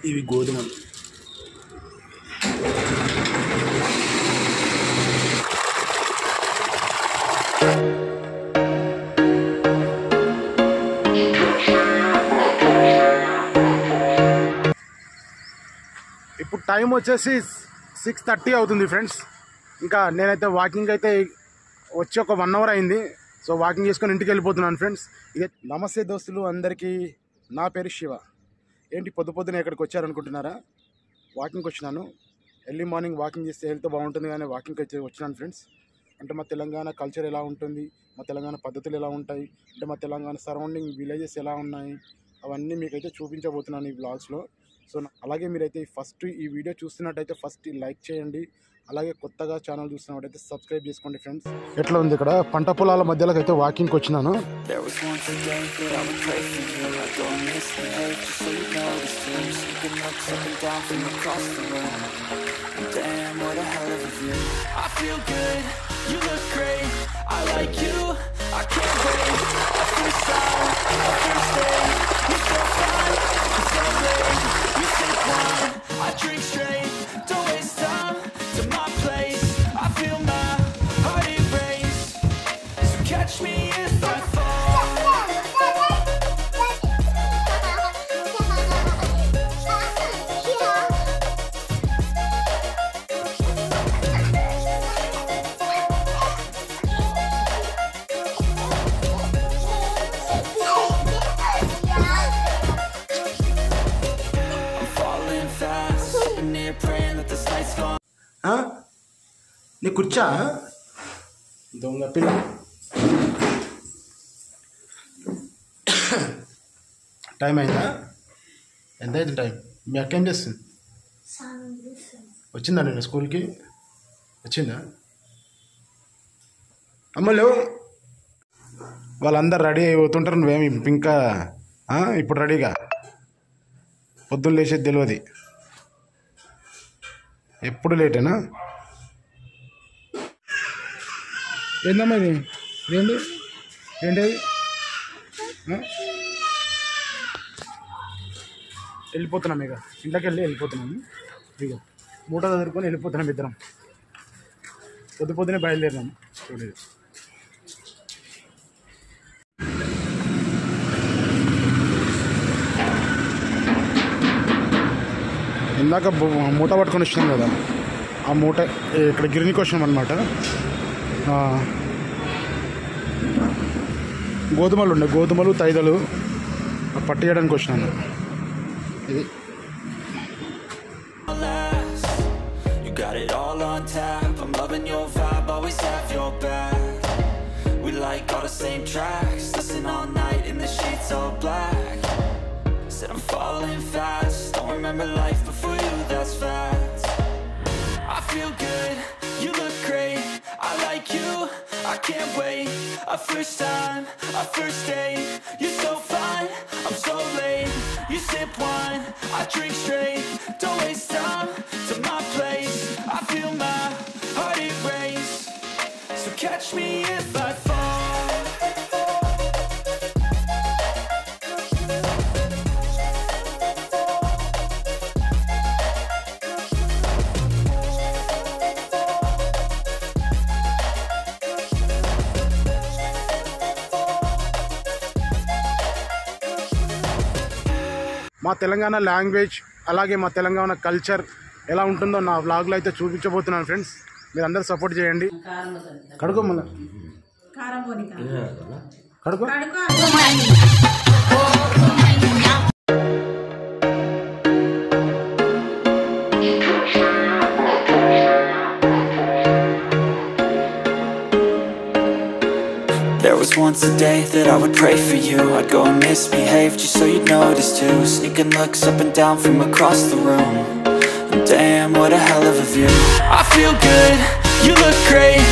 ఇవి గోధుమలు. ఇప్పుడు టైం వచ్చేసి 6:30 అవుతుంది ఫ్రెండ్స్. ఇంకా నేనైతే వాకింగ్ అయితే వచ్చి ఒక 1 అవర్ అయింది. సో వాకింగ్ చేసుకొని ఇంటికి వెళ్ళిపోతున్నాను ఫ్రెండ్స్. ఇదే నమస్తే దోస్తులు అందరికీ, నా పేరు శివ. ఏంటి పొద్దున ఎక్కడికి వచ్చారనుకుంటున్నారా? వాకింగ్కి వచ్చినాను. ఎర్లీ మార్నింగ్ వాకింగ్ చేస్తే హెల్త్ బాగుంటుంది కానీ వాకింగ్కి అయితే వచ్చినాను ఫ్రెండ్స్. అంటే మా తెలంగాణ కల్చర్ ఎలా ఉంటుంది, మా తెలంగాణ పద్ధతులు ఎలా ఉంటాయి, అంటే మా తెలంగాణ సరౌండింగ్ విలేజెస్ ఎలా ఉన్నాయి, అవన్నీ మీకైతే చూపించబోతున్నాను ఈ బ్లాగ్స్లో. సో అలాగే మీరైతే ఫస్ట్ ఈ వీడియో చూస్తున్నట్టయితే ఫస్ట్ లైక్ చేయండి. అలాగే కొత్తగా ఛానల్ చూస్తున్నట్టయితే సబ్స్క్రైబ్ చేసుకోండి ఫ్రెండ్స్. ఎట్లా ఉంది ఇక్కడ పంట పొలాల మధ్యలోకి అయితే వాకింగ్కి వచ్చినాను. I drink straight, don't waste time to my place. I feel my heart erase. So catch me if I fall. I'm falling fast, sitting here praying that this night's gone. నీ కూర్చా దొంగ పిల్ల. టైం అయిందా? ఎంత అయింది time? మీ అక్క ఏం చేస్తుంది? వచ్చిందా నేను స్కూల్కి? వచ్చిందా? అమ్మలు వాళ్ళందరూ రెడీ అయిపోతుంటారు, నువ్వేమి ఇంకా ఇప్పుడు రెడీగా? పొద్దున్న లేచేది తెలియదు, ఎప్పుడు లేటేనా? ఏందమ్మా ఇది? ఏంటి ఏంటది? వెళ్ళిపోతున్నాం ఇక, ఇంట్లోకి వెళ్ళిపోతున్నాము. ఇక మూట చదువుకొని వెళ్ళిపోతున్నాం ఇద్దరం. పొద్దునే బయలుదేరినాము. చూడలేదు ఇందాక మూట పట్టుకొని వచ్చినాం కదా, ఆ మూట ఇక్కడ గిరినికి వచ్చినాం అనమాట. గోధుమలు ఉండే, గోధుమలు తైదలు పట్టేయడానికి వచ్చినాను. ఇది You got it all on tap. I'm loving your vibe, always have your back. We like all the same tracks, listen all night in the sheets all black. Said I'm falling fast, don't remember life before you, that's fact. I feel good, you look great, I like you, I can't wait. A first time, a first date, you're so fine, I'm so late. You sip wine, I drink straight, don't waste time to my place. I feel my heart erase, so catch me if I fall. మా Telangana language అలాగే మా Telangana culture ఎలా ఉంటుందో నా వ్లాగ్లో అయితే చూపించబోతున్నాను friends. మీరు అందరూ సపోర్ట్ చేయండి. కడుకో మళ్ళీ కడుకో. There was once a day that I would pray for you. I'd go and misbehave just so you'd notice too. Sneaking looks up and down from across the room. And damn, what a hell of a view. I feel good, you look great.